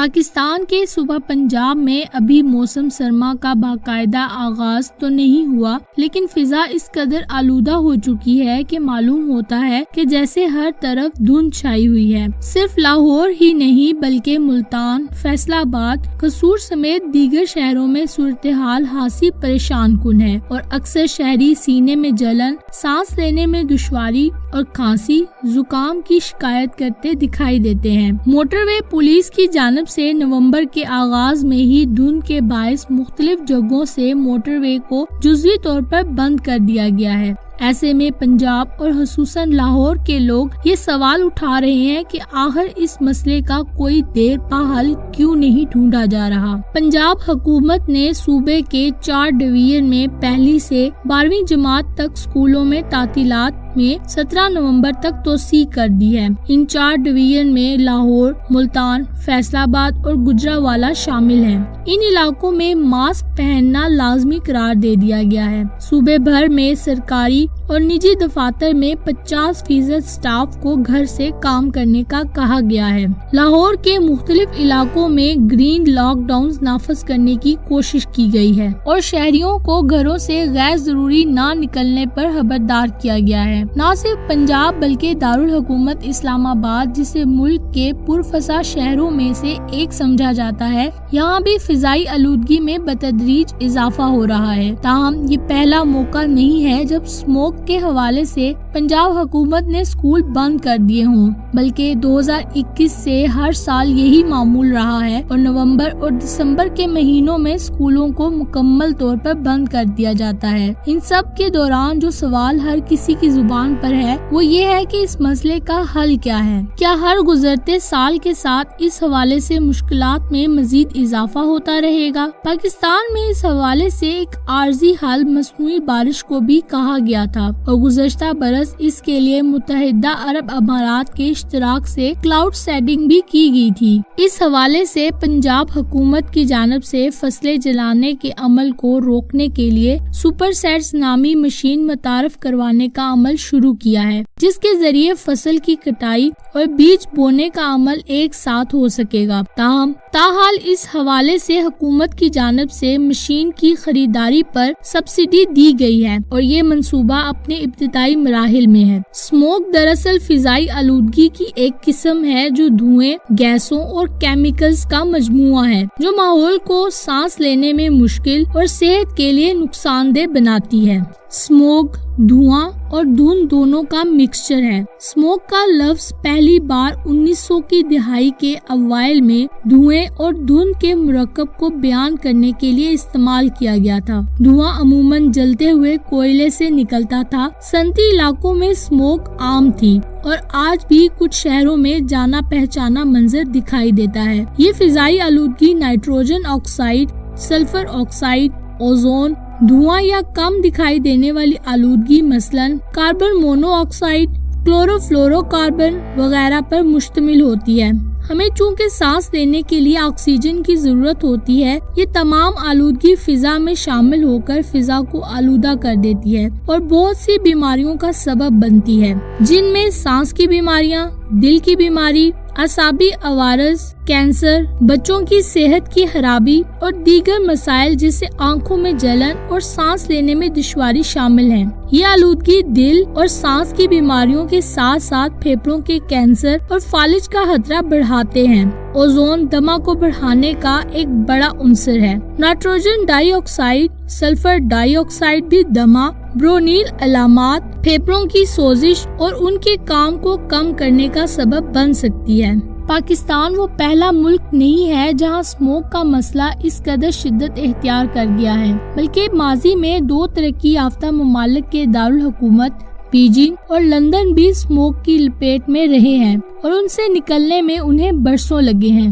پاکستان کے صوبہ پنجاب میں ابھی موسم سرما کا باقاعدہ آغاز تو نہیں ہوا، لیکن فضا اس قدر آلودہ ہو چکی ہے کہ معلوم ہوتا ہے کہ جیسے ہر طرف دھند چھائی ہوئی ہے۔ صرف لاہور ہی نہیں بلکہ ملتان، فیصل آباد، قصور سمیت دیگر شہروں میں صورتحال خاصی پریشان کن ہے اور اکثر شہری سینے میں جلن، سانس لینے میں دشواری اور کھانسی، زکام کی شکایت کرتے دکھائی دیتے ہیں۔ موٹر وے پولیس کی جانب سے نومبر کے آغاز میں ہی دھند کے باعث مختلف جگہوں سے موٹر وے کو جزوی طور پر بند کر دیا گیا ہے۔ ایسے میں پنجاب اور خصوصاً لاہور کے لوگ یہ سوال اٹھا رہے ہیں کہ آخر اس مسئلے کا کوئی دیر پا حل کیوں نہیں ڈھونڈا جا رہا۔ پنجاب حکومت نے صوبے کے 4 ڈویژن میں پہلی سے 12ویں جماعت تک سکولوں میں تعطیلات میں 17 نومبر تک توسیع کر دی ہے۔ ان 4 ڈویژن میں لاہور، ملتان، فیصل آباد اور گجرانوالہ شامل ہیں۔ ان علاقوں میں ماسک پہننا لازمی قرار دے دیا گیا ہے۔ صوبے بھر میں سرکاری اور نجی دفاتر میں 50% سٹاف کو گھر سے کام کرنے کا کہا گیا ہے۔ لاہور کے مختلف علاقوں میں گرین لاک ڈاؤن نافذ کرنے کی کوشش کی گئی ہے اور شہریوں کو گھروں سے غیر ضروری نہ نکلنے پر خبردار کیا گیا ہے۔ نہ صرف پنجاب بلکہ دارالحکومت اسلام آباد، جسے ملک کے پرفسا شہروں میں سے ایک سمجھا جاتا ہے، یہاں بھی فضائی آلودگی میں بتدریج اضافہ ہو رہا ہے۔ تاہم یہ پہلا موقع نہیں ہے جب اسموگ کے حوالے سے پنجاب حکومت نے اسکول بند کر دیے ہوں، بلکہ 2021 سے ہر سال یہی معمول رہا ہے اور نومبر اور دسمبر کے مہینوں میں اسکولوں کو مکمل طور پر بند کر دیا جاتا ہے۔ ان سب کے دوران جو سوال ہر کسی کی زبان پر ہے وہ یہ ہے کہ اس مسئلے کا حل کیا ہے؟ کیا ہر گزرتے سال کے ساتھ اس حوالے سے مشکلات میں مزید اضافہ ہوتا رہے گا؟ پاکستان میں اس حوالے سے ایک عارضی حل مصنوعی بارش کو بھی کہا گیا تھا اور گزشتہ برس اس کے لیے متحدہ عرب امارات کے اشتراک سے کلاؤڈ سیڈنگ بھی کی گئی تھی۔ اس حوالے سے پنجاب حکومت کی جانب سے فصلیں جلانے کے عمل کو روکنے کے لیے سپر سیڈز نامی مشین متعارف کروانے کا عمل شروع کیا ہے، جس کے ذریعے فصل کی کٹائی اور بیج بونے کا عمل ایک ساتھ ہو سکے گا۔ تاحال اس حوالے سے حکومت کی جانب سے مشین کی خریداری پر سبسڈی دی گئی ہے اور یہ منصوبہ اپنے ابتدائی مراحل میں ہے۔ اسموگ دراصل فضائی آلودگی کی ایک قسم ہے جو دھوئیں، گیسوں اور کیمیکلز کا مجموعہ ہے جو ماحول کو سانس لینے میں مشکل اور صحت کے لیے نقصان دہ بناتی ہے۔ اسموگ دھواں اور دھند دونوں کا مکسچر ہے۔ اسموگ کا لفظ پہلی بار 1900 کی دہائی کے اوائل میں دھوئیں اور دھند کے مرکب کو بیان کرنے کے لیے استعمال کیا گیا تھا۔ دھواں عموماً جلتے ہوئے کوئلے سے نکلتا تھا۔ صنعتی علاقوں میں اسموگ عام تھی اور آج بھی کچھ شہروں میں جانا پہچانا منظر دکھائی دیتا ہے۔ یہ فضائی آلودگی nitrogen oxide, sulphur oxide, ozone, دھواں یا کم دکھائی دینے والی آلودگی مثلاً carbon mono oxide, chloro fluoro carbon وغیرہ پر مشتمل ہوتی ہے۔ ہمیں چونکہ سانس لینے کے لیے آکسیجن کی ضرورت ہوتی ہے، یہ تمام آلودگی فضا میں شامل ہو کر فضا کو آلودہ کر دیتی ہے اور بہت سی بیماریوں کا سبب بنتی ہے، جن میں سانس کی بیماریاں، دل کی بیماری، اعصابی عوارض، کینسر، بچوں کی صحت کی خرابی اور دیگر مسائل جیسے آنکھوں میں جلن اور سانس لینے میں دشواری شامل ہیں۔ یہ آلودگی دل اور سانس کی بیماریوں کے ساتھ ساتھ پھیپھڑوں کے کینسر اور فالج کا خطرہ بڑھاتے ہیں۔ اوزون دمہ کو بڑھانے کا ایک بڑا عنصر ہے۔ نائٹروجن ڈائی آکسائڈ، سلفر ڈائی آکسائڈ بھی دمہ، برونیل علامات، پھیپھڑوں کی سوزش اور ان کے کام کو کم کرنے کا سبب بن سکتی ہے۔ پاکستان وہ پہلا ملک نہیں ہے جہاں اسموگ کا مسئلہ اس قدر شدت اختیار کر گیا ہے، بلکہ ماضی میں 2 ترقی یافتہ ممالک کے دارالحکومت بیجنگ اور لندن بھی اسموگ کی لپیٹ میں رہے ہیں اور ان سے نکلنے میں انہیں برسوں لگے ہیں۔